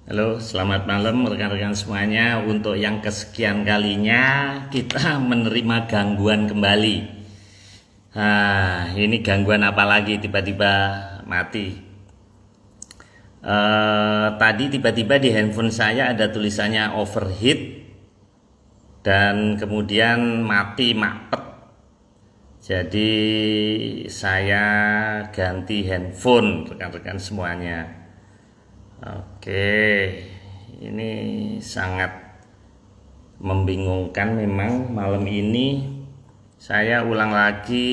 Halo, selamat malam rekan-rekan semuanya. Untuk yang kesekian kalinya kita menerima gangguan kembali. Ini gangguan apa lagi tiba-tiba mati. Tadi tiba-tiba di handphone saya ada tulisannya overheat dan kemudian mati mapet. Jadi saya ganti handphone rekan-rekan semuanya. Oke, ini sangat membingungkan memang malam ini. Saya ulang lagi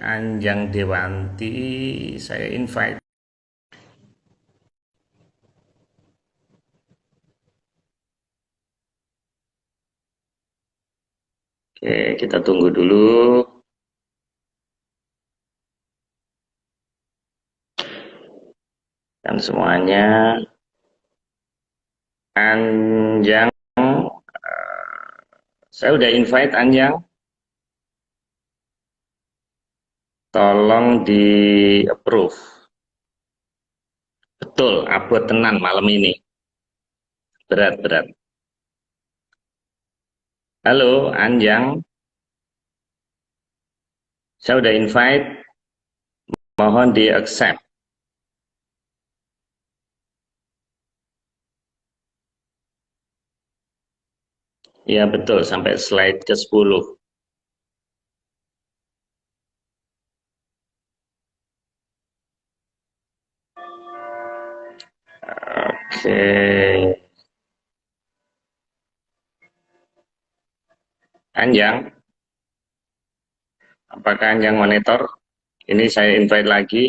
Anjang Dewanti, saya invite. Oke, kita tunggu dulu. Dan semuanya, Anjang, saya udah invite Anjang. Tolong di approve. Betul, abot tenan malam ini. Berat-berat. Halo, Anjang. Saya udah invite. Mohon di accept. Ya betul, sampai slide ke-10. Oke. Anjang, apakah Anjang monitor? Ini saya invite lagi.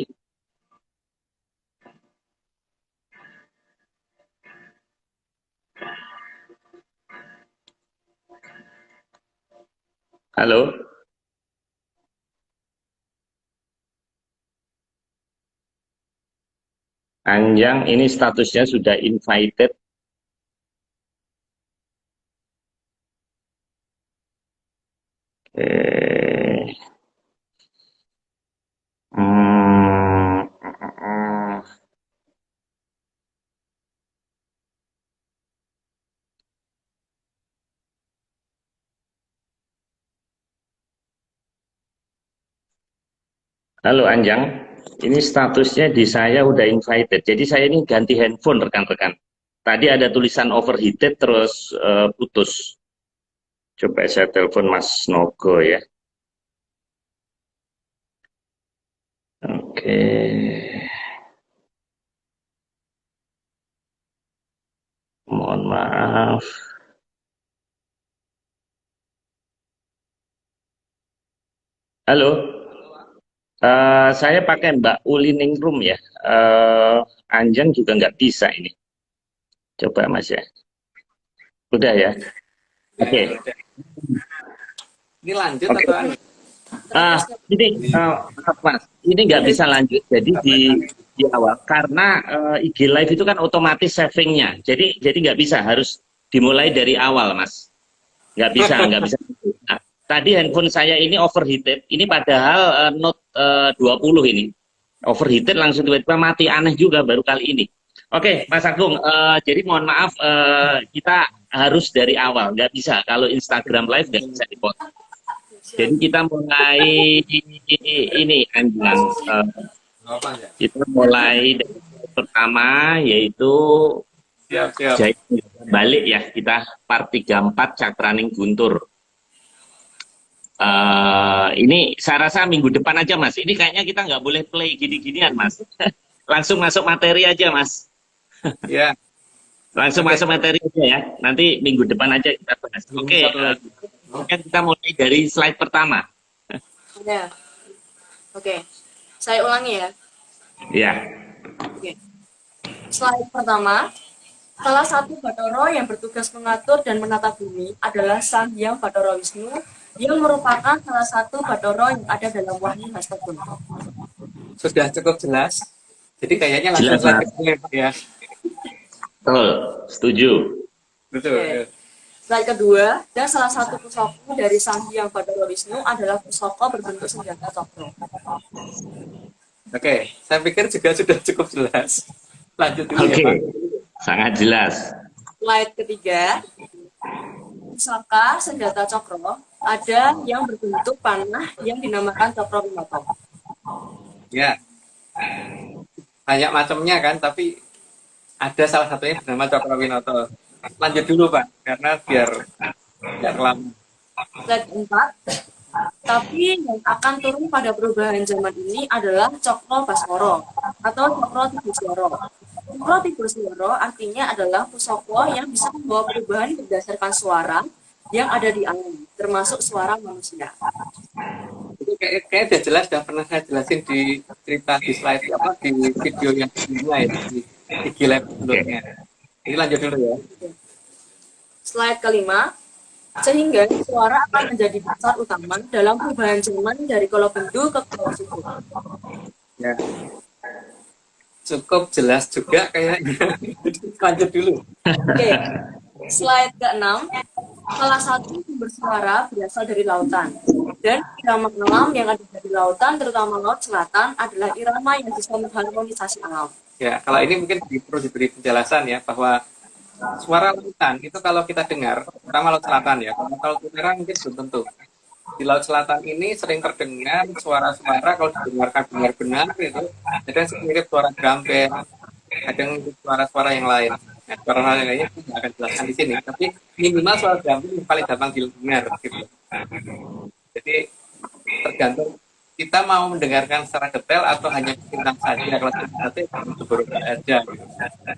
Halo? Anjang, ini statusnya sudah invited. Eh, hmm, Halo Anjang, ini statusnya di saya udah invited. Jadi saya ini ganti handphone rekan-rekan. Tadi ada tulisan overheated terus putus. Coba saya telepon Mas Nogo ya. Oke. Mohon maaf. Halo, saya pakai Mbak Uli Ningrum ya. Anjang juga nggak bisa ini. Coba Mas ya. Udah ya. Ya, Oke. udah. Ini lanjut Oke. atau anu? Ini maaf Mas, ini nggak bisa lanjut. Jadi di awal karena IG Live itu kan otomatis savingnya. Jadi nggak bisa, harus dimulai dari awal Mas. Nggak bisa. Nah, tadi handphone saya ini overheated. Ini padahal Note 20 ini overheated langsung tiba-tiba mati, aneh juga baru kali ini. Oke, Mas Agung, jadi mohon maaf kita harus dari awal, nggak bisa kalau Instagram Live nggak bisa dipotong. Jadi kita mulai ini Anjang, Apa ya? kita mulai dari pertama yaitu Siap, siap. Jaya balik ya, kita part 34 Cakraning Guntur. Ini saya rasa minggu depan aja Mas. Ini kayaknya kita nggak boleh play gini-ginian Mas. Langsung masuk materi aja Mas. Ya, Langsung oke. masuk materi aja ya. Nanti minggu depan aja kita bahas. Oke, Satu lagi. kemudian kita mulai dari slide pertama. Ya, oke. Saya ulangi ya. Ya, Oke. Slide pertama, salah satu Bathara yang bertugas mengatur dan menata bumi adalah Sang Hyang Bathara Wisnu yang merupakan salah satu Bathara yang ada dalam Wahyu Hastaguna. Sudah cukup jelas. Jadi kayaknya langsung jelas Mas. slide kedua ya. Betul, setuju. Betul. Oke. Slide kedua, dan salah satu pusaka dari Sang Hyang Bathara Wisnu adalah pusaka berbentuk senjata cakra. Oke, saya pikir juga sudah cukup jelas. Lanjut dulu Oke, ya Pak. sangat jelas. Slide ketiga, pusaka senjata cokro ada yang berbentuk panah yang dinamakan cokro winoto. Ya, banyak macamnya kan, tapi ada salah satunya bernama Cokro Lanjut dulu Pak, karena biar nggak kelamaan. Slide 4, tapi yang akan turun pada perubahan zaman ini adalah Cokro Baswara atau Cokro Tibuswara. Cokro Tibuswara artinya adalah pusaka yang bisa membawa perubahan berdasarkan suara yang ada di alam, termasuk suara manusia. Itu kayak udah jelas, udah pernah saya jelasin di cerita di slide apa di video yang sebelumnya ya, di IG Live sebelumnya. Ini lanjut dulu ya. Slide kelima, sehingga suara akan menjadi dasar utama dalam perubahan zaman dari Kolobendu ke Kolosubur. Ya, cukup jelas juga kayaknya. Lanjut dulu. Oke, slide ke-6, salah satu sumber suara berasal dari lautan. Dan irama alam yang ada dari lautan, terutama laut selatan, adalah irama yang bisa mengharmonisasi alam. Ya, kalau ini mungkin perlu diberi penjelasan ya, bahwa suara lautan itu kalau kita dengar, terutama laut selatan ya, kalau laut utara mungkin belum tentu. Di laut selatan ini sering terdengar suara-suara kalau didengarkan benar-benar itu, ada yang mirip suara drum band, ada yang suara-suara yang lain. Nah, suara yang lainnya saya nggak akan jelaskan di sini, tapi minimal suara drum band yang paling gampang didengar gitu. Jadi tergantung kita mau mendengarkan secara detail atau hanya bintang saja. Kalau kita itu berubah aja gitu.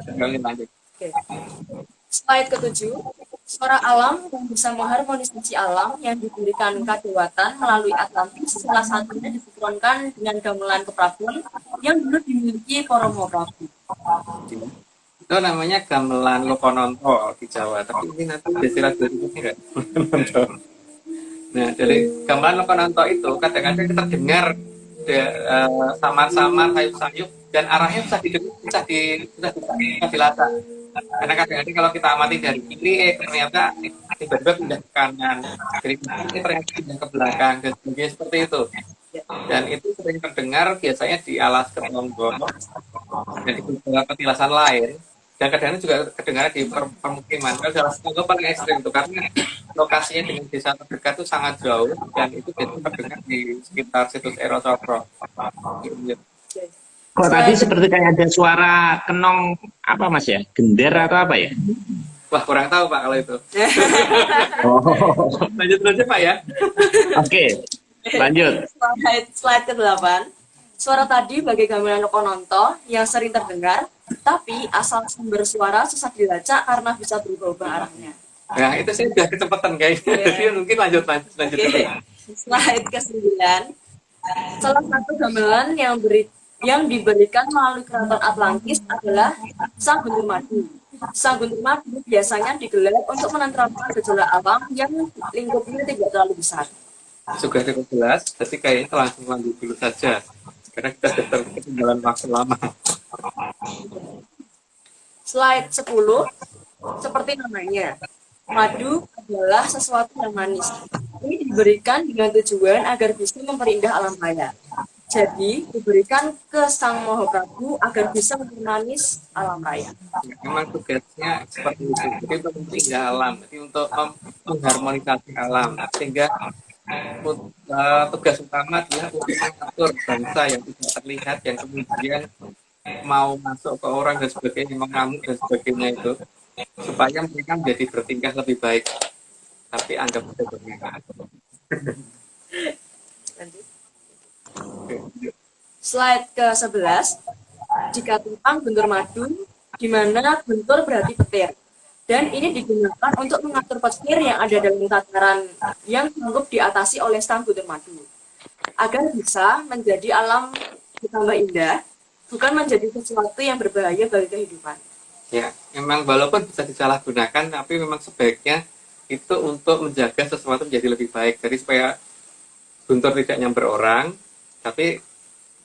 Kembali lanjut. Oke. Slide ke-7, suara alam yang bisa mengharmonisasi alam yang diberikan kadewatan melalui Atlantis, salah satunya disinkronkan dengan gamelan keprabuan yang dulu dimiliki Koromo Prabu. Itu namanya gamelan Lokononto di Jawa, tapi ini nanti desirat berikutnya enggak. Nah, jadi gamelan Lokononto itu kadang-kadang kita dengar samar-samar, sayup-sayup, dan arahnya bisa dilacak. Karena kadang-kadang kalau kita amati dari kiri, ternyata tiba-tiba pindah ke kanan, dari kiri ternyata pindah ke belakang, dan sebagainya seperti itu. Dan itu sering terdengar biasanya di alas Ketonggoro dan di beberapa petilasan lain. Dan kadang-kadang juga kedengaran di permukiman. Kalau di alas Ketonggoro paling ekstrim itu karena lokasinya dengan desa terdekat itu sangat jauh dan itu biasanya terdengar di sekitar situs Erosopro. Kok tadi seperti kayak ada suara kenong apa Mas ya? Gender atau apa ya? Wah, kurang tahu Pak kalau itu. Oh. Lanjut aja Pak ya. Oke, lanjut. Slide ke-8, suara tadi bagai gamelan Lokononto yang sering terdengar, tapi asal sumber suara susah dilacak karena bisa berubah-ubah arahnya. Nah, itu saya udah kecepatan guys. Jadi mungkin lanjut dulu. Slide ke-9, salah satu gamelan yang diberikan melalui keraton Atlantis adalah Sang Guntur Madu. Sang Guntur Madu biasanya digelar untuk menenteramkan gejolak alam yang lingkupnya tidak terlalu besar. Sudah cukup jelas, jadi kayaknya kita langsung lanjut dulu saja. Karena kita sudah ketinggalan waktu lama. Slide 10, seperti namanya, madu adalah sesuatu yang manis. Ini diberikan dengan tujuan agar bisa memperindah alam raya. Jadi, diberikan ke Sang Mahaprabu agar bisa mempermanis alam raya. Ya, memang tugasnya seperti itu. Jadi untuk memperindah alam, jadi untuk mengharmonisasi alam. Sehingga tugas utama adalah untuk mengatur bangsa yang tidak terlihat, yang kemudian mau masuk ke orang dan sebagainya, mengamuk dan sebagainya itu, supaya mereka menjadi bertingkah lebih baik. Tapi anggap saja bertingkah. Slide ke-11, jika tentang Guntur Madu, di mana Guntur berarti petir. Dan ini digunakan untuk mengatur petir yang ada dalam tataran yang sanggup diatasi oleh Sang Guntur Madu. Agar bisa menjadi alam ditambah indah, bukan menjadi sesuatu yang berbahaya bagi kehidupan. Ya, memang walaupun bisa disalahgunakan, tapi memang sebaiknya itu untuk menjaga sesuatu menjadi lebih baik. Jadi supaya Guntur tidak nyamber orang, tapi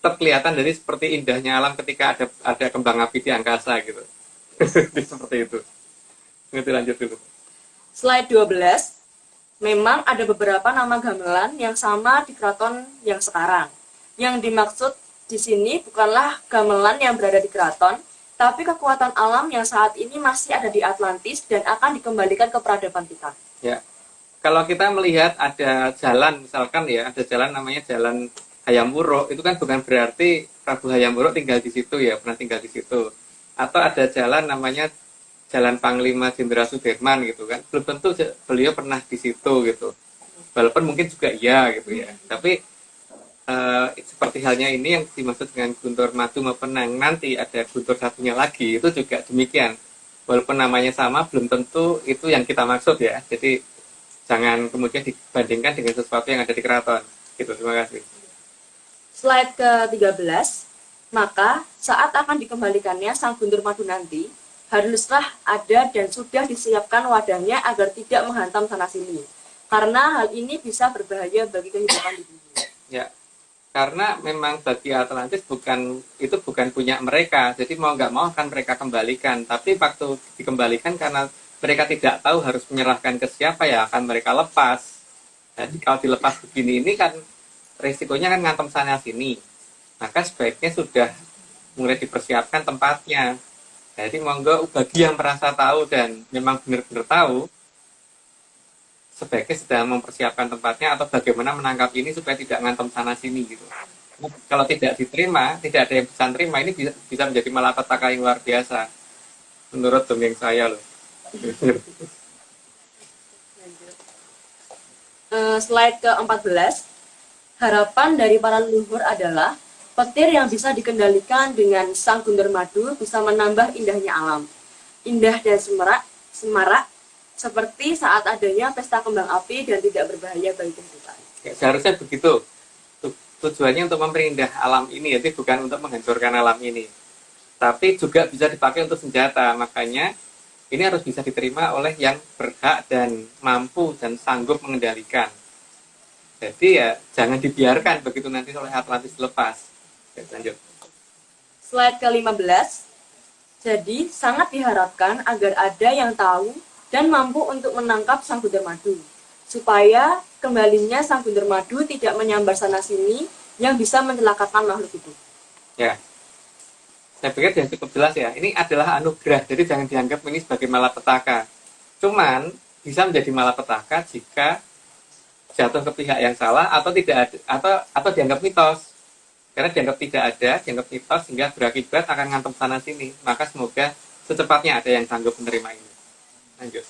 tetap kelihatan dari seperti indahnya alam ketika ada kembang api di angkasa gitu. Seperti itu. Nanti lanjut dulu. Slide 12, memang ada beberapa nama gamelan yang sama di keraton yang sekarang. Yang dimaksud di sini bukanlah gamelan yang berada di keraton, tapi kekuatan alam yang saat ini masih ada di Atlantis dan akan dikembalikan ke peradaban kita. Ya, kalau kita melihat ada jalan, misalkan ya, ada jalan namanya Jalan Hayam Wuruk, itu kan bukan berarti Prabu Hayam Wuruk tinggal di situ ya, pernah tinggal di situ. Atau ada jalan namanya Jalan Panglima Jenderal Sudirman gitu kan, belum tentu beliau pernah di situ gitu. Walaupun mungkin juga iya gitu ya. Tapi seperti halnya ini yang dimaksud dengan Guntur Madu Mepenang, nanti ada Guntur satunya lagi, itu juga demikian. Walaupun namanya sama, belum tentu itu yang kita maksud ya. Jadi jangan kemudian dibandingkan dengan sesuatu yang ada di keraton. Gitu, terima kasih. Slide ke-13, maka saat akan dikembalikannya Sang Guntur Madu nanti, haruslah ada dan sudah disiapkan wadahnya agar tidak menghantam sana-sini. Karena hal ini bisa berbahaya bagi kehidupan di bumi. Ya, karena memang bagi Atlantis itu bukan punya mereka, jadi mau nggak mau akan mereka kembalikan. Tapi waktu dikembalikan karena mereka tidak tahu harus menyerahkan ke siapa, ya akan mereka lepas. Jadi kalau dilepas begini ini kan resikonya kan ngantem sana sini. Maka sebaiknya sudah mulai dipersiapkan tempatnya. Jadi monggo bagi yang merasa tahu dan memang benar-benar tahu, sebaiknya sedang mempersiapkan tempatnya atau bagaimana menangkap ini supaya tidak ngantem sana sini gitu. Kalau tidak diterima, tidak ada yang bisa terima, ini bisa menjadi malapetaka yang luar biasa menurut dongeng saya loh. Slide ke-14, harapan dari para leluhur adalah petir yang bisa dikendalikan dengan Sang Guntur Madu bisa menambah indahnya alam, indah dan semarak seperti saat adanya pesta kembang api dan tidak berbahaya bagi kehidupan. Ya, seharusnya begitu. Tujuannya untuk memperindah alam ini, jadi bukan untuk menghancurkan alam ini. Tapi juga bisa dipakai untuk senjata. Makanya ini harus bisa diterima oleh yang berhak dan mampu dan sanggup mengendalikan. Jadi ya jangan dibiarkan begitu nanti oleh Atlantis lepas. Ya, lanjut. Slide ke-15. Jadi sangat diharapkan agar ada yang tahu dan mampu untuk menangkap Sang Guntur Madu, supaya kembalinya Sang Guntur Madu tidak menyambar sana-sini yang bisa mencelakakan makhluk hidup. Ya, saya pikir sudah cukup jelas ya. Ini adalah anugerah, jadi jangan dianggap ini sebagai malapetaka. Cuman bisa menjadi malapetaka jika jatuh ke pihak yang salah atau tidak ada, atau dianggap mitos. Karena dianggap tidak ada, dianggap mitos sehingga berakibat akan ngantem sana-sini. Maka semoga secepatnya ada yang sanggup menerima ini. Lanjut.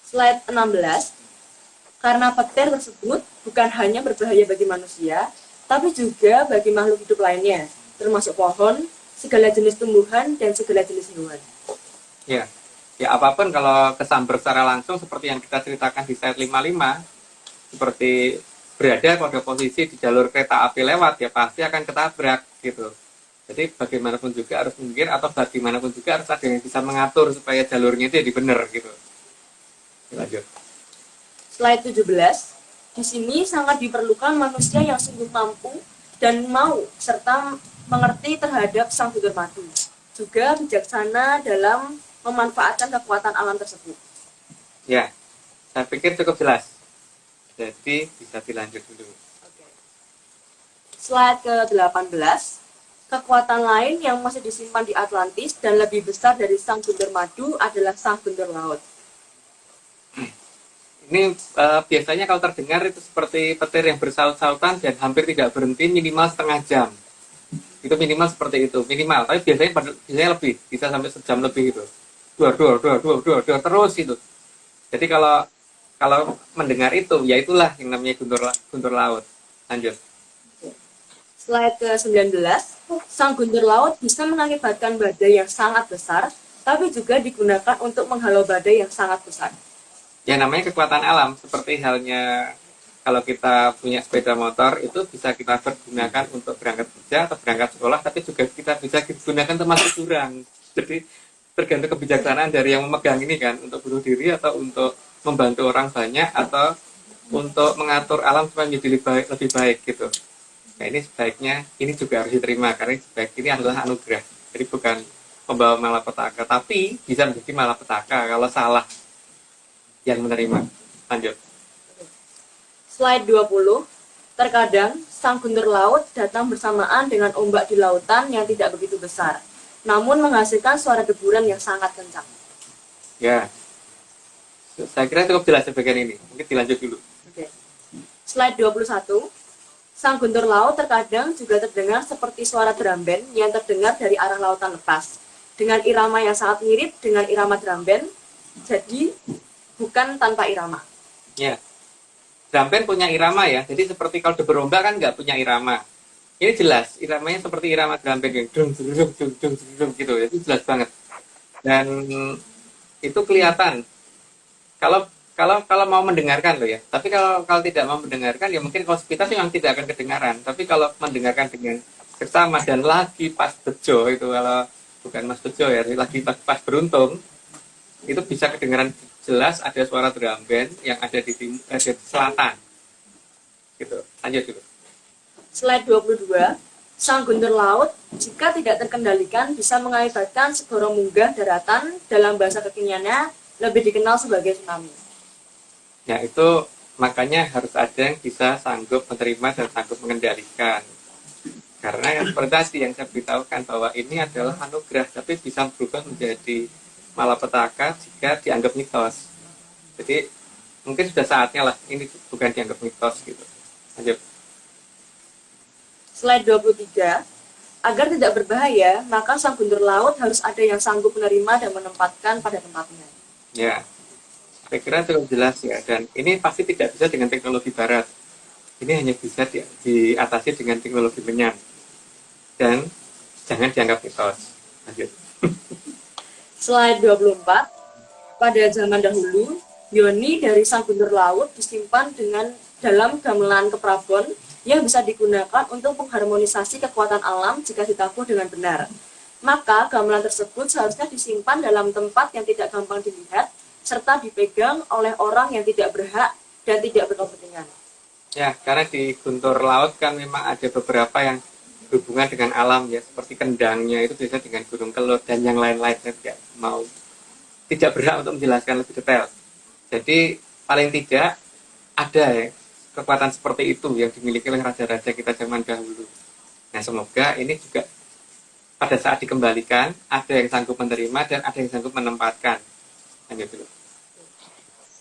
Slide 16. Karena petir tersebut bukan hanya berbahaya bagi manusia, tapi juga bagi makhluk hidup lainnya, termasuk pohon, segala jenis tumbuhan, dan segala jenis hewan. Ya, ya apapun kalau kesambar secara langsung seperti yang kita ceritakan di slide 55, seperti berada pada posisi di jalur kereta api lewat, ya pasti akan ketabrak gitu. Jadi bagaimanapun juga harus minggir atau bagaimanapun juga harus ada yang bisa mengatur supaya jalurnya itu jadi benar gitu. Lanjut. Slide 17. Di sini sangat diperlukan manusia yang sungguh mampu dan mau serta mengerti terhadap Sang Guntur Madu. Juga bijaksana dalam memanfaatkan kekuatan alam tersebut. Ya, saya pikir cukup jelas. Jadi bisa dilanjut dulu. Oke. Slide ke-18. Kekuatan lain yang masih disimpan di Atlantis dan lebih besar dari Sang Guntur Madu adalah Sang Guntur Laut. Ini biasanya kalau terdengar itu seperti petir yang bersaut-sautan dan hampir tidak berhenti minimal setengah jam. Itu minimal seperti itu, minimal. Tapi biasanya lebih, bisa sampai sejam lebih itu. Dua terus itu. Jadi kalau mendengar itu, ya itulah yang namanya guntur laut. Lanjut. Slide ke-19, Sang Guntur Laut bisa mengakibatkan badai yang sangat besar, tapi juga digunakan untuk menghalau badai yang sangat besar. Ya namanya kekuatan alam, seperti halnya kalau kita punya sepeda motor, itu bisa kita pergunakan untuk berangkat kerja atau berangkat sekolah, tapi juga kita bisa digunakan untuk masuk jurang. Jadi tergantung kebijaksanaan dari yang memegang ini kan, untuk bunuh diri atau untuk membantu orang banyak atau untuk mengatur alam supaya menjadi lebih baik gitu. Nah ini sebaiknya, ini juga harus diterima karena ini adalah anugerah. Jadi bukan membawa malapetaka, tapi bisa menjadi malapetaka kalau salah yang menerima. Lanjut. Slide 20, terkadang Sang Guntur Laut datang bersamaan dengan ombak di lautan yang tidak begitu besar. namun menghasilkan suara deburan yang sangat kencang. Ya, saya kira cukup jelas di bagian ini. Mungkin dilanjut dulu. Oke. Slide 21. Sang guntur laut terkadang juga terdengar seperti suara drum band yang terdengar dari arah lautan lepas, dengan irama yang sangat mirip dengan irama drum band, jadi bukan tanpa irama. Ya, drum band punya irama ya. Jadi seperti kalau deber ombak kan nggak punya irama. Ini jelas, iramanya seperti irama drum band yang dung dung dung dung dung dung gitu. Itu jelas banget. Dan itu kelihatan. Kalau mau mendengarkan loh ya. Tapi kalau tidak mau mendengarkan ya mungkin konspitas memang tidak akan kedengaran. Tapi kalau mendengarkan dengan bersama dan lagi pas bejo itu, kalau bukan mas bejo ya, lagi pas beruntung, itu bisa kedengaran jelas ada suara drum band yang ada di selatan. Gitu. Lanjut dulu. Slide 22. Sang guntur laut jika tidak terkendalikan bisa mengakibatkan segoro munggah daratan, dalam bahasa kekiniannya lebih dikenal sebagai tsunami. Ya itu makanya harus ada yang bisa sanggup menerima dan sanggup mengendalikan. Karena yang seperti tadi yang saya beritahukan bahwa ini adalah anugerah, tapi bisa berubah menjadi malapetaka jika dianggap mitos. Jadi mungkin sudah saatnya lah ini bukan dianggap mitos gitu. Lanjut. Slide 23. Agar tidak berbahaya, maka sang guntur laut harus ada yang sanggup menerima dan menempatkan pada tempatnya. Ya, saya kira cukup jelas ya. Dan ini pasti tidak bisa dengan teknologi barat. Ini hanya bisa diatasi dengan teknologi menyan. Dan jangan dianggap mitos. Lanjut. Slide 24. Pada zaman dahulu, yoni dari sang guntur laut disimpan dalam gamelan keprabon yang bisa digunakan untuk mengharmonisasi kekuatan alam jika ditabuh dengan benar. Maka gamelan tersebut seharusnya disimpan dalam tempat yang tidak gampang dilihat, serta dipegang oleh orang yang tidak berhak dan tidak berkepentingan. Ya, karena di guntur laut kan memang ada beberapa yang berhubungan dengan alam ya, seperti kendangnya itu biasa dengan gunung kelut dan yang lain-lain. Saya tidak berhak untuk menjelaskan lebih detail. Jadi paling tidak ada ya kekuatan seperti itu yang dimiliki oleh raja-raja kita zaman dahulu. Nah, semoga ini juga pada saat dikembalikan ada yang sanggup menerima dan ada yang sanggup menempatkan. Lanjut dulu.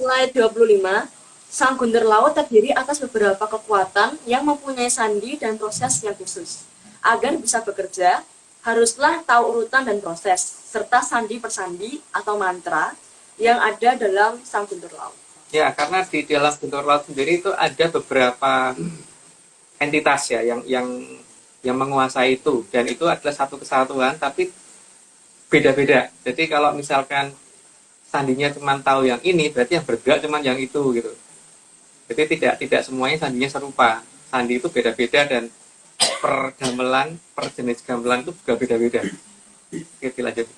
Slide 25. Sang guntur laut terdiri atas beberapa kekuatan yang mempunyai sandi dan proses yang khusus. Agar bisa bekerja, haruslah tahu urutan dan proses, serta sandi per sandi atau mantra yang ada dalam sang guntur laut. Ya, karena di dalam guntur laut sendiri itu ada beberapa entitas ya yang menguasai itu, dan itu adalah satu kesatuan tapi beda-beda. Jadi kalau misalkan sandinya cuma tahu yang ini, berarti yang bergerak cuma yang itu gitu. Jadi tidak semuanya sandinya serupa. Sandi itu beda-beda dan per gamelan, per jenis gamelan itu juga beda-beda. Oke, lanjut.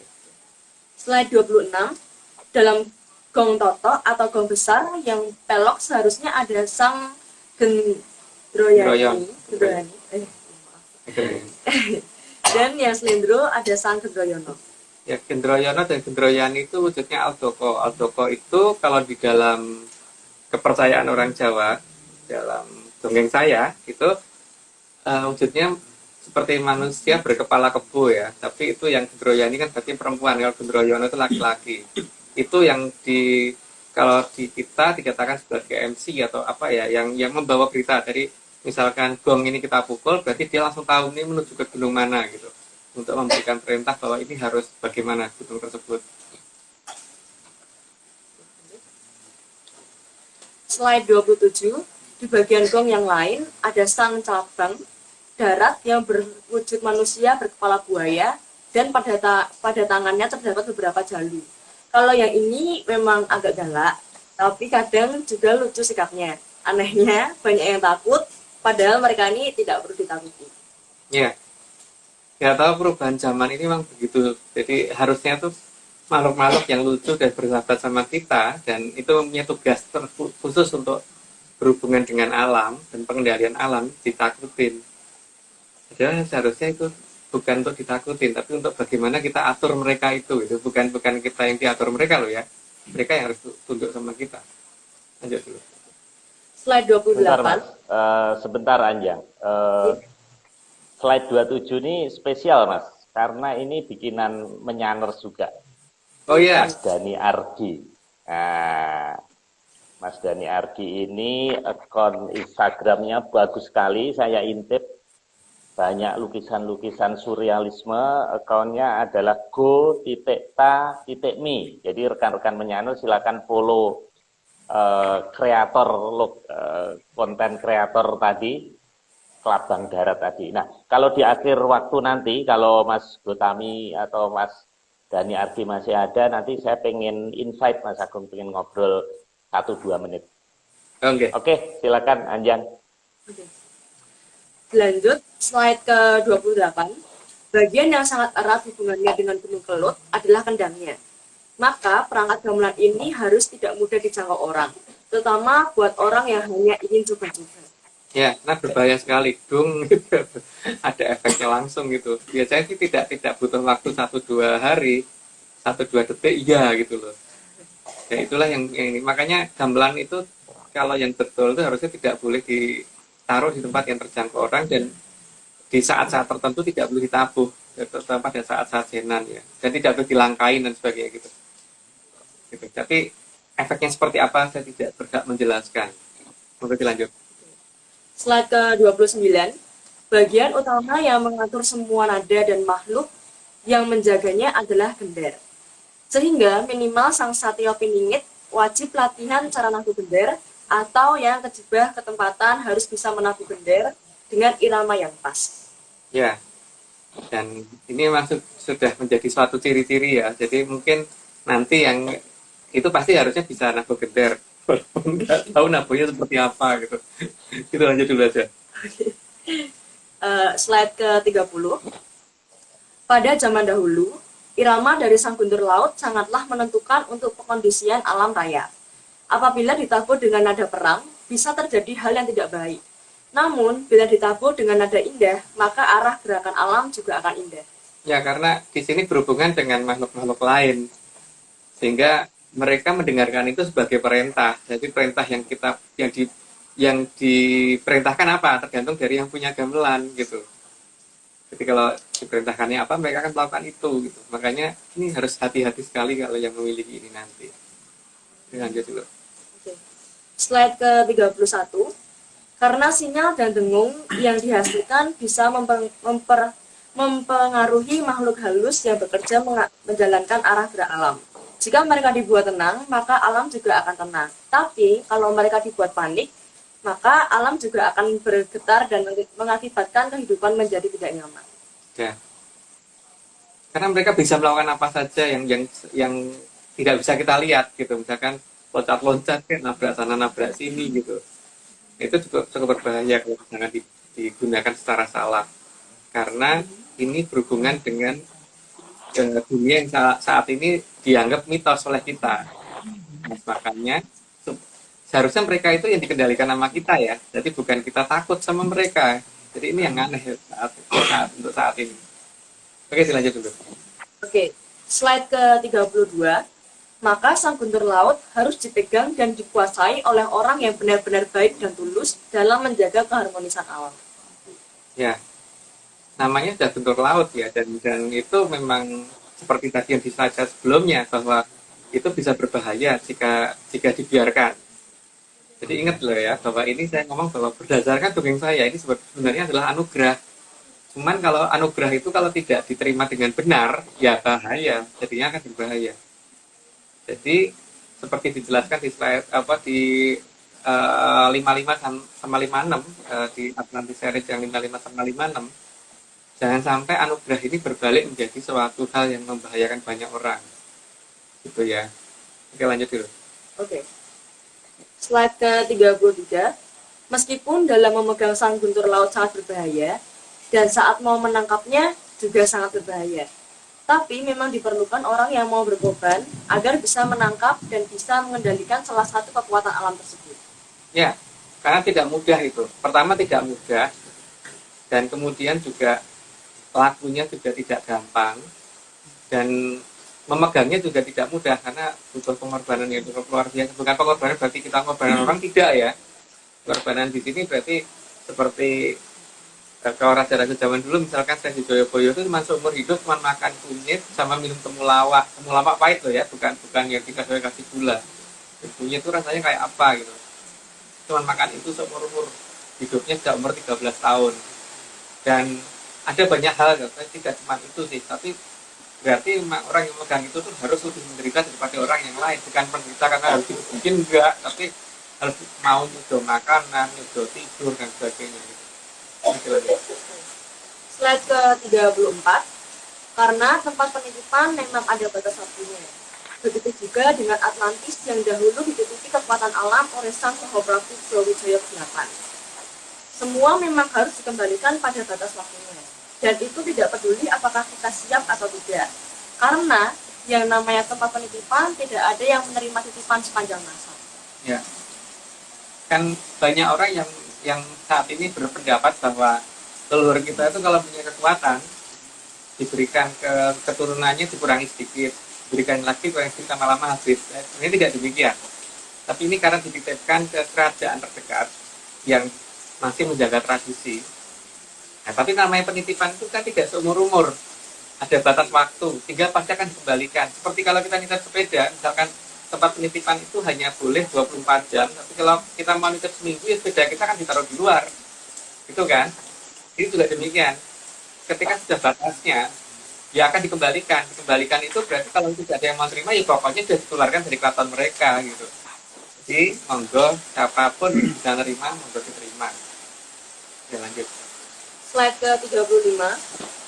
Slide 26. Dalam gong toto atau gong besar yang pelok seharusnya ada sang gendroyani. Dan yang selindro ada sang gendroyono. Ya, gendroyono dan gendroyani itu wujudnya aldoko. Aldoko itu kalau di dalam kepercayaan orang Jawa, dalam dongeng saya itu wujudnya seperti manusia berkepala kebo ya. Tapi itu yang gendroyani kan berarti perempuan, kalau gendroyono itu laki-laki. Itu yang kalau di kita dikatakan sebagai MC atau apa ya, yang membawa berita. Jadi misalkan gong ini kita pukul, berarti dia langsung tahu ini menuju ke gunung mana gitu, untuk memberikan perintah bahwa ini harus bagaimana gunung tersebut. Slide 27. Di bagian gong yang lain ada sang cabang darat yang berwujud manusia berkepala buaya dan pada tangannya terdapat beberapa jalu. Kalau yang ini memang agak galak, tapi kadang juga lucu sikapnya. Anehnya, banyak yang takut, padahal mereka ini tidak perlu ditakuti. Ya, nggak tahu perubahan zaman ini memang begitu. Jadi harusnya tuh makhluk-makhluk yang lucu dan bersahabat sama kita, dan itu punya tugas khusus untuk berhubungan dengan alam dan pengendalian alam, ditakutin. Jadi seharusnya itu bukan untuk ditakutin, tapi untuk bagaimana kita atur mereka itu bukan kita yang diatur mereka loh ya, mereka yang harus tunduk sama kita. Lanjut dulu. Slide 28. Sebentar Anjang. Slide 27 ini spesial Mas, karena ini bikinan menyaners juga. Oh iya. Mas Dani Ardi. Nah, Mas Dani Ardi ini akun Instagramnya bagus sekali, saya intip. Banyak lukisan-lukisan surrealisme, akunnya adalah go.ta.me. Jadi rekan-rekan menyanur silakan follow kreator konten kreator tadi, Kelabang Darat tadi. Nah, kalau di akhir waktu nanti, kalau Mas Gotami atau Mas Dani Ardi masih ada, nanti saya pengen insight Mas Agung, pengen ngobrol 1-2 menit. Oke. Oke, silakan Anjan. Oke. Lanjut, slide ke-28. Bagian yang sangat erat hubungannya dengan Gunung Kelut adalah kendangnya. Maka perangkat gamelan ini harus tidak mudah dijangkau orang, terutama buat orang yang hanya ingin coba-coba. Ya, karena berbahaya sekali. Dung, ada efeknya langsung gitu. Biasanya sih tidak butuh waktu 1-2 hari, 1-2 detik, iya gitu loh. Ya itulah yang ini. Makanya gamelan itu kalau yang betul itu harusnya tidak boleh ditaruh di tempat yang terjangkau orang, dan di saat-saat tertentu tidak boleh ditabuh, terutama pada saat-saat jenan ya, dan tidak boleh dilangkain dan sebagainya gitu. Tapi efeknya seperti apa saya tidak berhak menjelaskan. Monggo dilanjut. Slide ke-29. Bagian utama yang mengatur semua nada dan makhluk yang menjaganya adalah gender. Sehingga minimal sang satya piningit wajib latihan cara nabuh gender, atau yang kejebah ketempatan harus bisa menabuh gender dengan irama yang pas. Ya, dan ini masuk sudah menjadi suatu ciri-ciri ya. Jadi mungkin nanti yang itu pasti harusnya bisa nabuh gender, walaupun nggak tahu nabuhnya seperti apa gitu. Itu lanjut dulu aja. Slide ke-30. Pada zaman dahulu, irama dari sang guntur laut sangatlah menentukan untuk pengkondisian alam raya. Apabila ditabuh dengan nada perang, bisa terjadi hal yang tidak baik. Namun, bila ditabuh dengan nada indah, maka arah gerakan alam juga akan indah. Ya, karena di sini berhubungan dengan makhluk-makhluk lain, sehingga mereka mendengarkan itu sebagai perintah. Jadi perintah yang diperintahkan apa tergantung dari yang punya gamelan gitu. Jadi kalau diperintahkannya apa, mereka akan melakukan itu gitu. Makanya ini harus hati-hati sekali kalau yang memiliki ini nanti. Lanjut dulu. Oke. Slide ke-31. Karena sinyal dan dengung yang dihasilkan bisa mempengaruhi makhluk halus yang bekerja menjalankan arah gerak alam. Jika mereka dibuat tenang, maka alam juga akan tenang. Tapi kalau mereka dibuat panik, maka alam juga akan bergetar dan mengakibatkan kehidupan menjadi tidak nyaman. Ya. Karena mereka bisa melakukan apa saja yang tidak bisa kita lihat gitu, misalkan loncat-loncat kan, nabrak sana nabrak sini gitu. Itu cukup berbahaya kalau jangan digunakan secara salah, karena ini berhubungan dengan dunia yang saat ini dianggap mitos oleh kita. Nah, makanya seharusnya mereka itu yang dikendalikan sama kita ya, jadi bukan kita takut sama mereka. Jadi ini yang aneh untuk saat ini. Oke, dilanjut dulu. Oke, slide ke-32. Maka sang guntur laut harus dipegang dan dikuasai oleh orang yang benar-benar baik dan tulus dalam menjaga keharmonisan alam. Ya, namanya sudah guntur laut ya, dan itu memang seperti tadi yang disaja sebelumnya, bahwa itu bisa berbahaya jika dibiarkan. Jadi ingat loh ya, bahwa ini saya ngomong bahwa berdasarkan dongeng saya, ini sebenarnya adalah anugerah. Cuman kalau anugerah itu kalau tidak diterima dengan benar, ya bahaya, jadinya akan berbahaya. Jadi seperti dijelaskan di slide di 55 sama 56 di Atlantis series yang 55 sama 56, jangan sampai anugerah ini berbalik menjadi suatu hal yang membahayakan banyak orang. Gitu ya. Oke, lanjut dulu. Oke. Slide ke-33. Meskipun dalam memegang sang guntur laut sangat berbahaya, dan saat mau menangkapnya juga sangat berbahaya. Tapi memang diperlukan orang yang mau berkorban agar bisa menangkap dan bisa mengendalikan salah satu kekuatan alam tersebut. Ya, karena tidak mudah itu. Pertama tidak mudah, dan kemudian juga lakunya juga tidak gampang, dan memegangnya juga tidak mudah karena butuh pengorbanan yang cukup luar biasa. Bukan pengorbanan berarti kita mengorbankan orang, tidak ya. Pengorbanan di sini berarti seperti Kalau raja-raja zaman dulu misalkan Sri Joyoboyo itu cuma seumur hidup cuma makan kunyit sama minum temulawak. Temulawak pahit loh ya, bukan yang kita kasih gula. Kunyit itu rasanya kayak apa gitu. Cuma makan itu seumur umur hidupnya sudah umur 13 tahun. Dan ada banyak hal, tidak cuma itu sih, tapi berarti orang yang megang itu tuh harus lebih menderita daripada orang yang lain. Bukan menderita karena harus bikin enggak, tapi harus mau nyudo makanan, nyudo tidur dan sebagainya gitu. Slide ke-34, karena tempat penitipan memang ada batas waktunya. Begitu juga dengan Atlantis yang dahulu ditutupi kekuatan alam oleh sang Mahaprabu Brawijaya ke-8. Semua memang harus dikembalikan pada batas waktunya. Dan itu tidak peduli apakah kita siap atau tidak. Karena yang namanya tempat penitipan tidak ada yang menerima titipan sepanjang masa. Ya. Kan banyak orang yang saat ini berpendapat bahwa leluhur kita itu kalau punya kekuatan diberikan ke keturunannya dikurangi sedikit, diberikan lagi kurang sedikit lama-lama habis. Ini tidak demikian. Tapi ini karena dititipkan ke kerajaan terdekat yang masih menjaga tradisi. Nah, tapi namanya penitipan itu kan tidak seumur umur, ada batas waktu, sehingga pasti akan dikembalikan. Seperti kalau kita nitip sepeda, misalkan tempat penitipan itu hanya boleh 24 jam, tapi kalau kita mau nitip seminggu, ya sepeda kita kan ditaruh di luar, gitu kan? Ini juga demikian. Ketika sudah batasnya, ya akan dikembalikan. Dikembalikan itu berarti kalau tidak ada yang mau terima, ya pokoknya sudah dikeluarkan dari keraton mereka, gitu. Jadi, monggo siapapun bisa nerima, monggo diterima. Ya lanjut. Slide ke-35,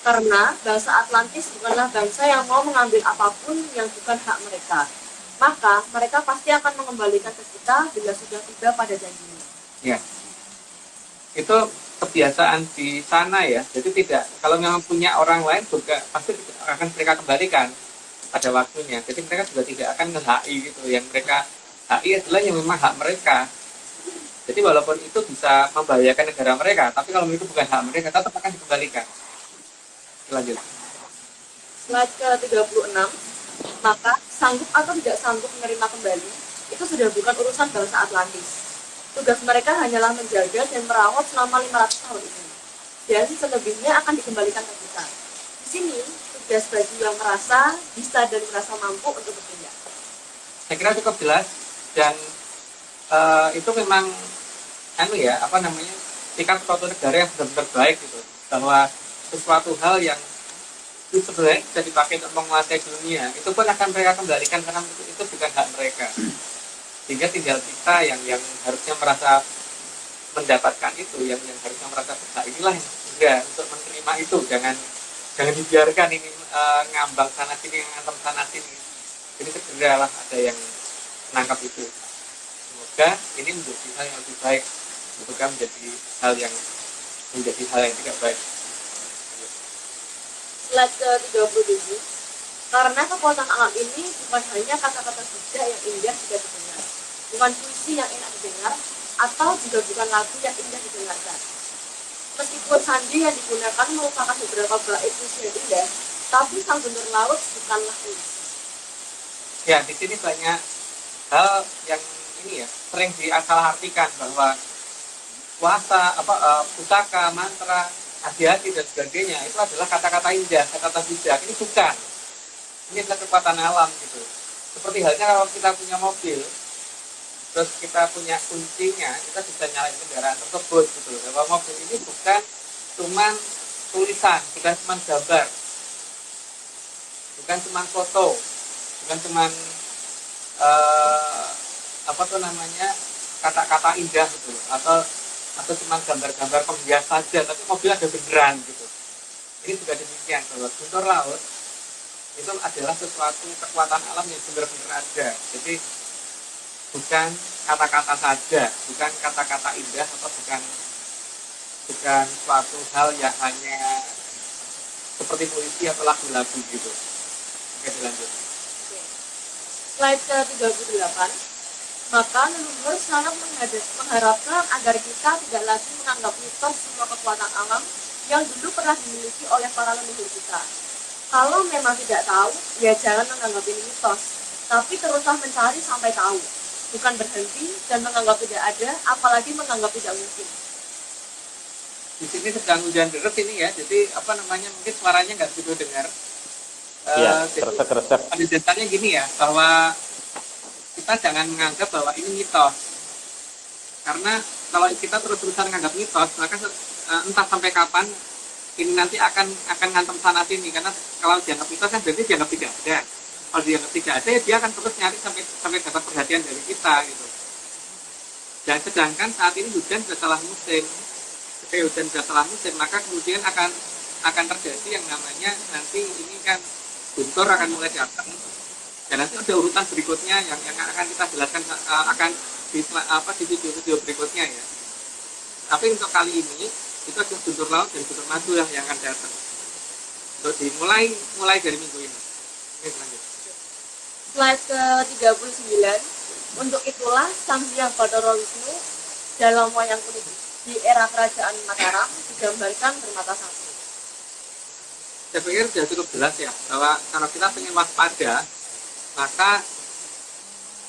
karena bangsa Atlantis bukanlah bangsa yang mau mengambil apapun yang bukan hak mereka. Maka mereka pasti akan mengembalikan ke kita bila sudah tiba pada janjinya. Ya, itu kebiasaan di sana ya. Jadi tidak, kalau memang punya orang lain juga pasti akan mereka kembalikan pada waktunya. Jadi mereka juga tidak akan nge-HI gitu. Yang mereka HI adalah yang memang hak mereka. Jadi walaupun itu bisa membahayakan negara mereka, tapi kalau itu bukan hak mereka, tetap akan dikembalikan. Lanjut. Slide ke-36, maka sanggup atau tidak sanggup menerima kembali, itu sudah bukan urusan bangsa Atlantis. Tugas mereka hanyalah menjaga dan merawat selama 500 tahun ini. Dan selebihnya akan dikembalikan ke kita. Di sini, tugas bagi yang merasa bisa dan merasa mampu untuk bertindak. Saya kira cukup jelas, dan itu memang sikap suatu negara yang benar-benar baik gitu, bahwa sesuatu hal yang itu sebenarnya bisa dipakai untuk menguasai dunia, itu pun akan mereka kembalikan karena itu bukan hak mereka. Sehingga tinggal kita yang harusnya merasa mendapatkan itu, yang harusnya merasa berhak, inilah yang segera untuk menerima itu. Jangan dibiarkan ini ngambang sana sini, ngantem sana sini. Jadi segeralah ada yang menangkap itu. Semoga ini menjadi hal yang lebih baik, bukan menjadi hal yang tidak baik. Slide ke-37, karena kekuatan alam ini bukan hanya kata-kata saja yang indah jika didengar, bukan puisi yang enak didengar, atau juga bukan lagu yang indah didengarkan. Meskipun sandi yang digunakan merupakan beberapa bait puisi yang indah, tapi sang bener laut bukanlah puisi. Ya, di sini banyak hal yang sering diasalahartikan bahwa pusaka, mantra, hati-hati dan sebagainya itu adalah kata-kata indah, kata-kata bijak. Ini bukan. Ini adalah kekuatan alam gitu. Seperti halnya kalau kita punya mobil, terus kita punya kuncinya, kita bisa nyalain kendaraan tersebut gitu. Bahwa mobil ini bukan cuma tulisan, bukan cuma gambar, bukan cuma foto, bukan cuma kata-kata indah gitu, atau cuma gambar-gambar penghias saja, tapi mobil ada beneran gitu. Ini juga demikian, bahwa guntur laut itu adalah sesuatu kekuatan alam yang benar-benar ada. Jadi bukan kata-kata saja, bukan kata-kata indah, atau bukan suatu hal yang hanya seperti puisi atau lagu-lagu gitu. Oke, dilanjut. Slide ke-38, maka leluhur sangat mengharapkan agar kita tidak lagi menganggap mitos semua kekuatan alam yang dulu pernah dimiliki oleh para leluhur kita. Kalau memang tidak tahu, ya jangan menganggap ini mitos, tapi teruslah mencari sampai tahu, bukan berhenti dan menganggap tidak ada, apalagi menganggap tidak mungkin. di sini sedang hujan deras ini ya, jadi apa namanya mungkin suaranya nggak begitu dengar. Iya, Jadi kresek-kresek. pada dasarnya gini ya, bahwa kita jangan menganggap bahwa ini mitos, karena kalau kita terus-terusan menganggap mitos, maka entah sampai kapan ini nanti akan ngantem sana sini, karena kalau dianggap mitos kan berarti dianggap tidak ada. Kalau dianggap tidak ada, dia akan terus nyari sampai dapat perhatian dari kita gitu. Dan sedangkan saat ini hujan sudah salah musim, ketika hujan sudah salah musim, maka kemudian akan terjadi yang namanya nanti ini kan guntur akan mulai datang, dan nanti ada urutan berikutnya yang akan kita jelaskan akan di video berikutnya ya. Tapi untuk kali ini itu ada guntur laut dan guntur madu yang akan datang. Untuk mulai dari minggu ini. Oke, lanjut. Slide ke-39. Untuk itulah Sang Hyang Bathara Wisnu dalam wayang kulit di era kerajaan Mataram digambarkan bermata satu. Saya pikir sudah cukup jelas ya, bahwa kalau kita ingin waspada, maka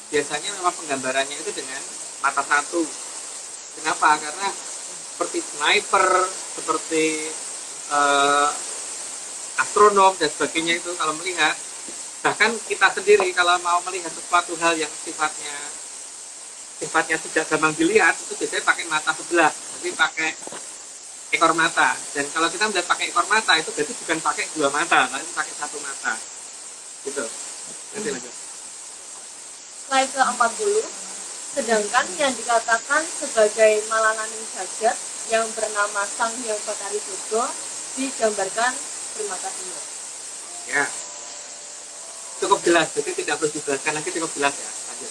biasanya memang penggambarannya itu dengan mata satu. Kenapa? Karena seperti sniper, seperti astronom dan sebagainya itu kalau melihat, bahkan kita sendiri kalau mau melihat sesuatu hal yang sifatnya tidak gampang dilihat, itu biasanya pakai mata sebelah, jadi pakai ekor mata. Dan kalau kita melihat pakai ekor mata itu berarti bukan pakai dua mata, tapi pakai satu mata. Gitu. Nanti lanjut. Slide ke-40. Sedangkan yang dikatakan sebagai Malananing Jagat yang bernama Sang Hyang Bathari Durga digambarkan bermata dua. Ya. Cukup jelas, jadi tidak perlu dijelaskan lagi, cukup jelas ya. Lanjut.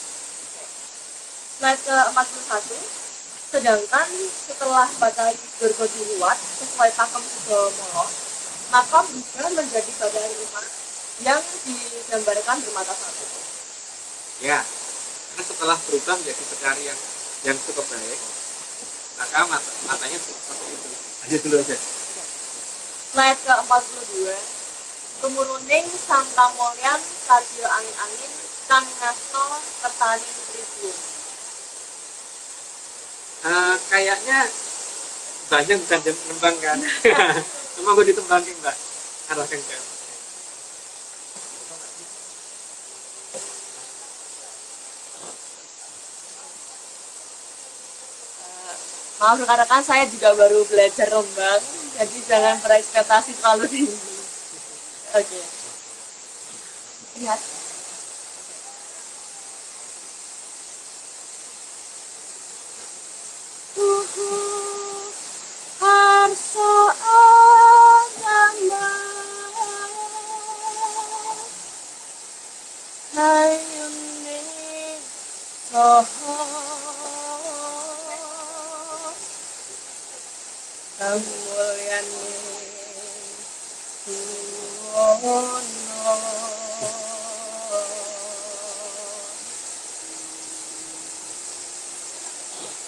Slide ke-41. Sedangkan setelah Bathari Durga diruat sesuai pakem Sudomolo, maka bisa menjadi Bathari Umat yang digambarkan bermata satu. Ya. Karena setelah berubah menjadi Bathari yang cukup baik, maka matanya seperti itu. Lanjut dulu aja. Slide ke-42. Kemuruning Sang Kamolyan Sadya Angin-angin Kang Ngasta Kertani Tribun. Kayaknya banyak bukan jam nembang kan. Cuma gue ditembangin mbak, arahkan ke. Maaf rekan-rekan, saya juga baru belajar nembang, jadi jangan berekspektasi terlalu tinggi. Oke. Lihat. Tuhu harsa agama hayune soho kamulyane Tuhono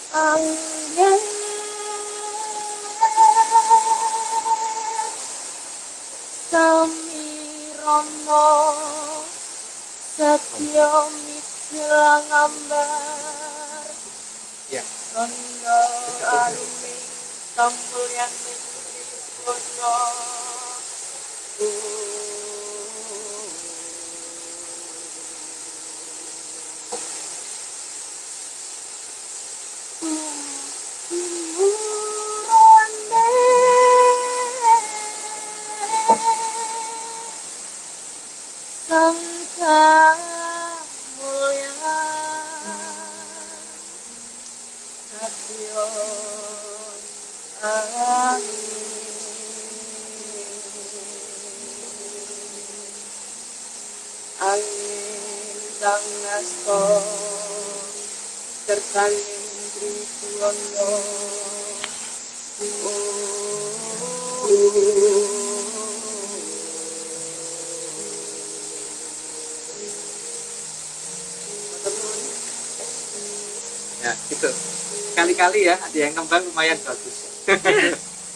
anggen samirono setya mitra ngambar Ya. rondo aruming kamulyaning Triwono Sangka mulia Satyo angin sang ngasta kertaning Triwono Ya, gitu. Kali-kali ya, ada yang kembang lumayan bagus.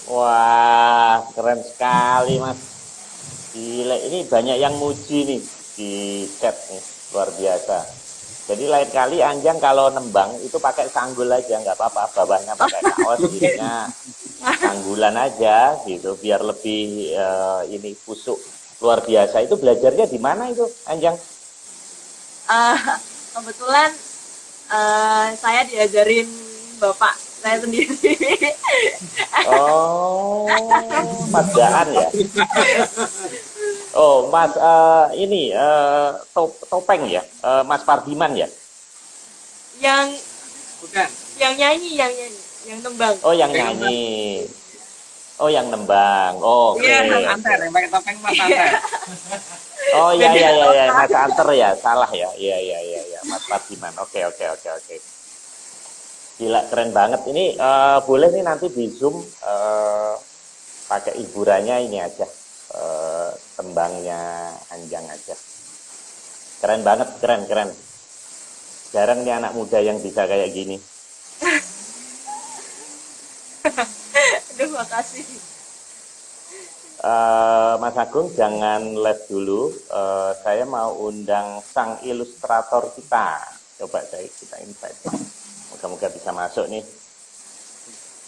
Wah, keren sekali Mas. Gila, ini banyak yang muji nih di chat nih, luar biasa. Jadi lain kali Anjang kalau nembang itu pakai sanggul aja, nggak apa-apa, bawahnya pakai kaos, ininya sanggulan aja gitu, biar lebih ini kusuk luar biasa. Itu belajarnya di mana itu, Anjang? Eh, kebetulan saya diajarin bapak saya sendiri. Oh, Mas Daan ya. Oh, Mas ini topeng ya, Mas Pardiman ya. yang Bukan. yang nyanyi, yang nembang. Oh, yang nyanyi. Oh, yang nembang. Oh, oke. Iya, Mas Anter, yang pakai topeng Mas Anter. Oh, iya iya iya ya. Mas Anter ya, salah ya. Iya iya iya ya, Mas Pardiman. Oke oke oke oke. Gila, keren banget. Ini boleh nih nanti di Zoom pakai hiburannya ini aja. Tembangnya Anjang aja. Keren banget, keren keren. Jarang nih anak muda yang bisa kayak gini. Aduh, makasih. Mas Agung jangan live dulu. Saya mau undang sang ilustrator kita. Coba kita invite. Moga-moga bisa masuk nih.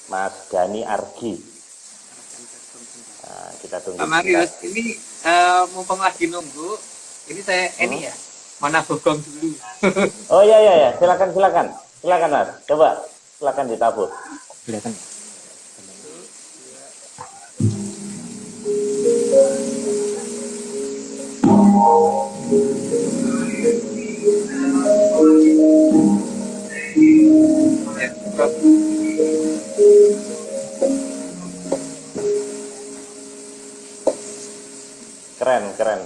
Mas Dani Argi. Nah, kita tunggu. Pak Marius, ini mumpung lagi nunggu, ini saya ini ya, mana bogong dulu. Oh iya iya ya, silakan silakan. Silakan Mas. Coba silakan ditabur. Kelihatan. Ya, Prof. Keren keren.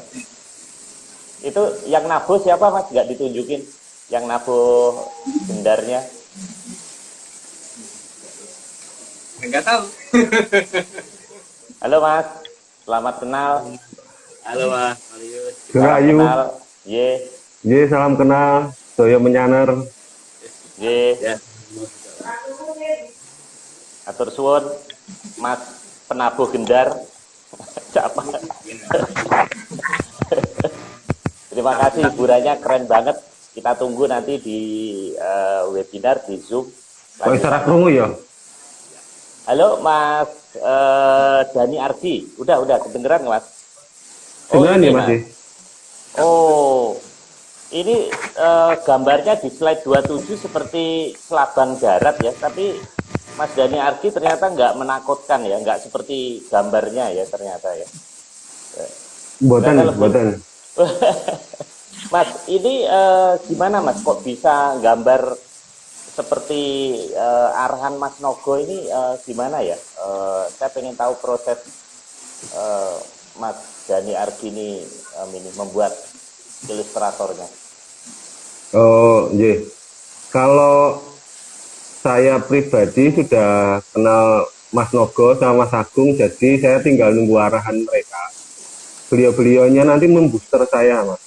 Itu yang nabuh siapa Mas? Nggak ditunjukin. Yang nabuh gendarnya. Enggak tahu. Halo Mas, selamat kenal. Halo Mas Marius. Salam Ayu, kenal. Ye, ye salam kenal, saya menyaner. ye. Ya. Atur suwun, Mas penabuh gendar. Siapa? Terima kasih, hiburannya keren banget. Kita tunggu nanti di webinar di Zoom. Kok isyarat krungu ya? Halo Mas Dani Ardi, udah kedengeran nggak Mas? Kedengeran ya ini, Mas? Oh, ini gambarnya di slide 27 seperti selabang darat ya, tapi Mas Dani Ardi ternyata nggak menakutkan ya, nggak seperti gambarnya ya ternyata ya. Buatan. Mas, ini gimana Mas? Kok bisa gambar seperti arahan Mas Nogo ini gimana ya? Saya pengen tahu proses Mas Dani Argi ini membuat ilustratornya. Oh, ye. Kalau saya pribadi sudah kenal Mas Nogo sama Mas Agung, jadi saya tinggal nunggu arahan mereka. Beliau-beliaunya nanti membooster saya, Mas.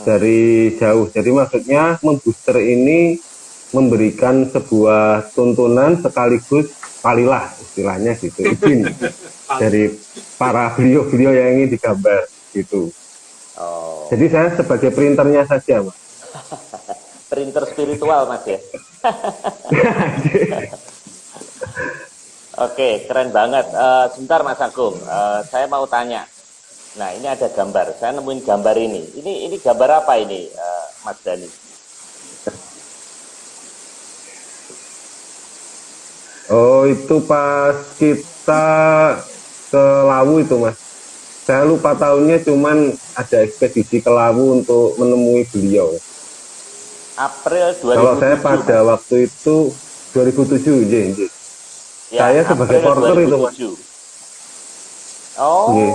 Dari jauh. Jadi maksudnya membooster ini memberikan sebuah tuntunan sekaligus palilah istilahnya gitu, izin dari para beliau-beliau yang ingin digambar gitu. Oh. Jadi saya sebagai printernya saja, Mas. Printer spiritual Mas ya. Oke, keren banget. Sebentar Mas Agung, saya mau tanya. Nah, ini ada gambar. Saya nemuin gambar ini. Ini gambar apa ini, Mas Dani? Oh, itu pas kita ke Lawu itu, Mas. Saya lupa tahunnya, cuman ada ekspedisi ke Lawu untuk menemui beliau. April 2007. Kalau saya pada waktu itu 2007, je. Ya, Saya sebagai porter itu, Mas. Oh, Ye.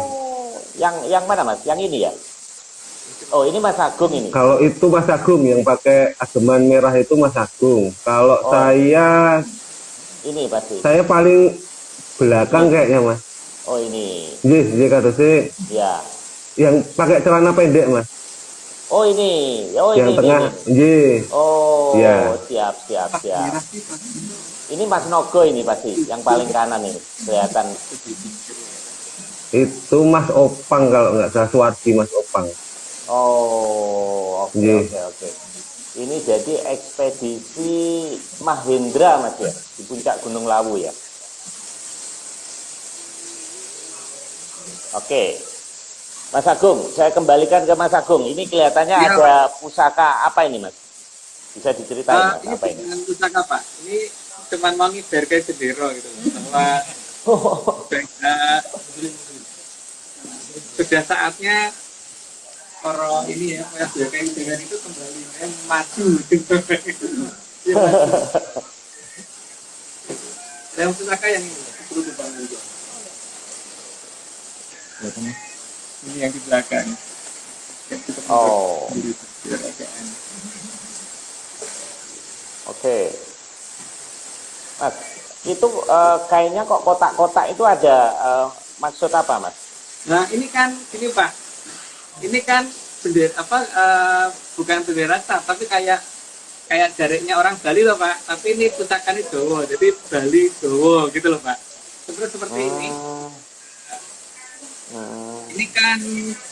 yang mana Mas? Yang ini ya? Oh, ini Mas Agung ini. Kalau itu Mas Agung yang pakai ageman merah itu Mas Agung. Kalau saya ini pasti. saya paling belakang kayaknya, Mas. Oh, ini. Je kata saya Ya. yang pakai celana pendek, Mas. Oh, ini. Oh, Yang ini. tengah, Ini. je. Oh, Ya. siap. Ini Mas Nogo ini pasti, yang paling kanan ini. Kelihatan. Itu Mas Opang kalau nggak salah, Suwardi Mas Opang. Oh, oke. Ini jadi ekspedisi Mahendra Mas ya, di puncak Gunung Lawu ya. Oke, Mas Agung, saya kembalikan ke Mas Agung. Ini kelihatannya Iya, ada pusaka apa ini Mas? Bisa diceritain Mas, Ini apa ini? bukan pusaka Pak. Ini cuman mau ngibarkan bendera gitu bahwa sudah saatnya orang ini ya kayak dengan itu kembali maju gitu. Ya, maju. Yang pusaka yang ini penutupan juga. Ini yang di belakang. Oh, oke. Mas, itu kayaknya kok kotak-kotak itu ada maksud apa Mas? Nah ini kan ini Pak, ini kan bendera apa bukan bendera staff tapi kayak jareknya orang Bali loh Pak, tapi ini pusakannya Jawa, jadi Bali Jawa gitu loh Pak. Seperti ini. Ini kan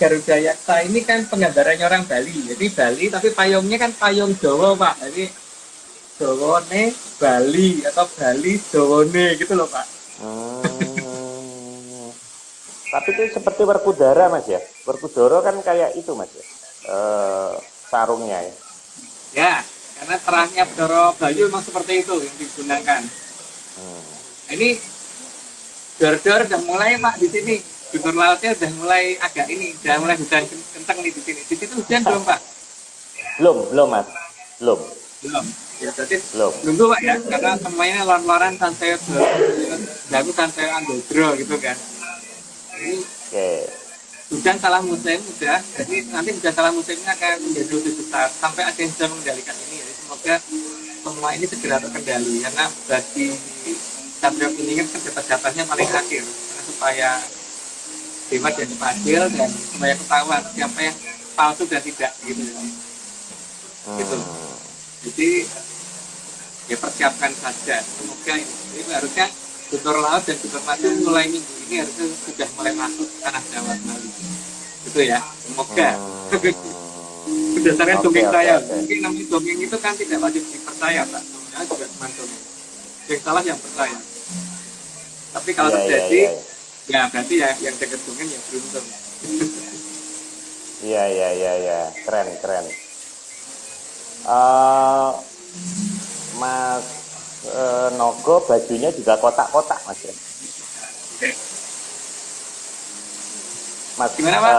Garuda Yaksa, ini kan penggambarannya orang Bali. Jadi Bali tapi payungnya kan payung Jawa Pak. Jadi Jawane Bali atau Bali Jawane gitu loh Pak. Tapi itu seperti Werkudara Mas ya. Werkudara kan kayak itu Mas ya. Sarungnya ya. Ya, karena terangnya Bedoro Bayu memang seperti itu yang digunakan. Nah, ini dor-dor udah mulai Pak di sini. Gunung lautnya udah mulai agak ini, udah mulai hujan kenceng nih di sini. Di situ hujan belum Pak? Belum Mas. Belum. Ya berarti Belum. nunggu Pak ya, karena semuanya lor-loran santai jago santai andodro gitu kan. Ini Oke. hujan salah musim udah, jadi nanti hujan salah musimnya akan menjadi lebih besar sampai ada yang bisa mengendalikan ini. Jadi semoga semua ini segera terkendali karena bagi Satrio ini kan jatahnya paling akhir karena supaya dewa dan adil dan supaya ketahuan siapa yang palsu dan tidak gitu. Gitu. Jadi ya persiapkan saja. Semoga ini harusnya Guntur Laut dan Guntur Maju mulai minggu ini harusnya sudah mulai masuk ke tanah Jawa Bali. Gitu ya. Semoga. Berdasarkan dongeng saya. Mungkin namanya dongeng itu kan tidak wajib dipercaya Pak. Sebenarnya juga cuma dongeng. Yang salah yang percaya. Tapi kalau terjadi ya berarti ya yang dekat dongeng ya beruntung. Iya. Keren. Mas Nogo bajunya juga kotak-kotak Mas ya. Mas Gimana, Pak?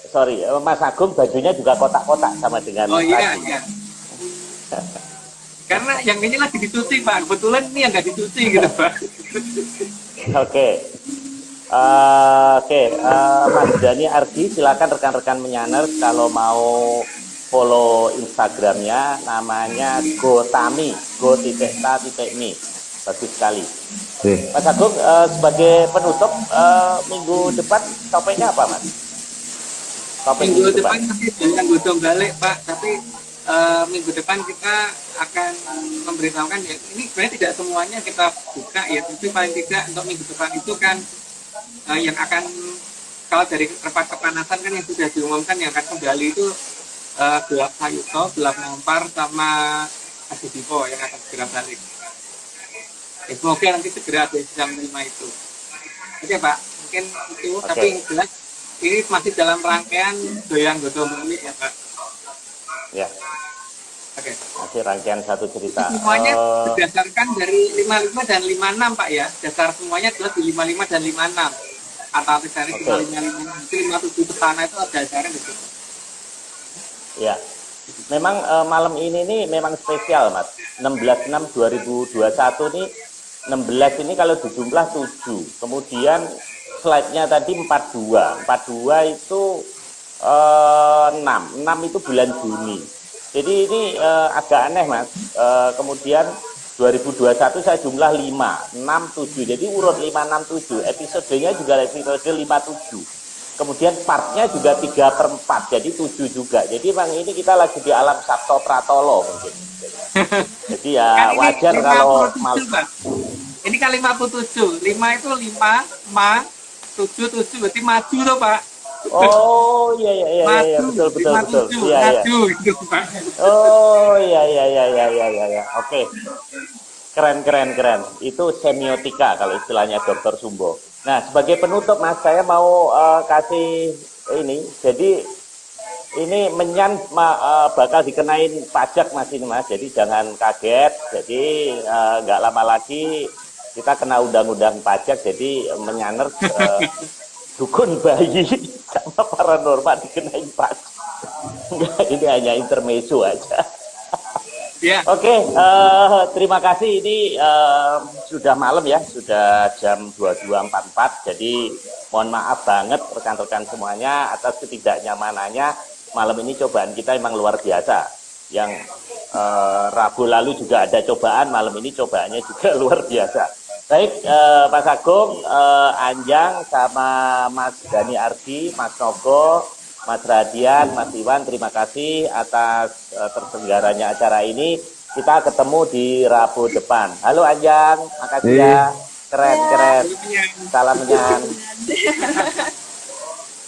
Sorry, Mas Agung bajunya juga kotak-kotak sama dengan Oh iya, tadi. iya. Karena yang ini lagi dicuci Pak, kebetulan ini yang nggak dicuci gitu Pak. Oke. Mas Dani Ardi, silakan rekan-rekan menyaners kalau mau follow Instagramnya, namanya Gotami, go.ta.mi. Bagus sekali. Mas Agung, sebagai penutup, minggu depan topiknya apa Mas? Topik Minggu depan masih dengan godong balik Pak, tapi minggu depan kita akan memberitahukan ya, ini sebenarnya tidak semuanya kita buka ya, tapi paling tidak untuk minggu depan itu kan yang akan, kalau dari tempat kepanasan kan yang sudah diumumkan yang akan kembali itu Gelap Sayuto, Gelap Nampar, sama Adi Dipo yang akan segera balik. Ya, semoga nanti segera ada yang bisa menerima itu. Oke Pak, mungkin itu, tapi yang jelas ini masih dalam rangkaian Doyang Godong Bali ya Pak. Ya. Oke. Masih rangkaian satu cerita. Semuanya berdasarkan dari 55 dan 56 Pak ya. Dasar semuanya adalah di 55 dan 56. Atau dari 55 itu 57 ke sana itu ada dasarnya di situ. Ya. Memang malam ini nih memang spesial Mas. 16/6/2021 nih 16 ini kalau dijumlah 7. Kemudian slide-nya tadi 42. 42 itu 6. 6 itu bulan Juni. Jadi ini agak aneh Mas. Kemudian 2021 saya jumlah 5, 6, 7. Jadi urut 5, 6, 7. Episodenya juga episode 5, 7. Kemudian partnya juga 3/4. Jadi 7 juga. Jadi memang ini kita lagi di alam Sabto Pratolo mungkin. Jadi ya kan wajar kalau ini kan 57. 5 itu 5, 7, 7 berarti maju loh Pak. Oh iya iya iya iya iya, betul betul betul. Iya iya. Gitu, Pak. Oh iya iya iya iya iya iya. Iya. Oke. Keren keren keren. Itu semiotika kalau istilahnya Dokter Sumbo. Nah, sebagai penutup Mas, saya mau kasih ini. Jadi ini bakal dikenain pajak Mas ini Mas. Jadi jangan kaget. Jadi nggak lama lagi kita kena undang-undang pajak. Jadi menyaner dukun bayi sama paranormal dikenain pajak. Enggak, ini hanya intermezzo aja. Ya, Oke, terima kasih. Ini sudah malam ya, sudah jam 22.44. Jadi mohon maaf banget rekan-rekan semuanya atas ketidaknyamanannya. Malam ini cobaan kita emang luar biasa. Yang Rabu lalu juga ada cobaan, malam ini cobaannya juga luar biasa. Baik, Mas Agung, Anjang, sama Mas Gani Ardi, Mas Nogo, Mas Radian, Mas Iwan, terima kasih atas terselenggaranya acara ini. Kita ketemu di Rabu depan. Halo Anjang, makasih ya. Keren, keren. Salam Anjang.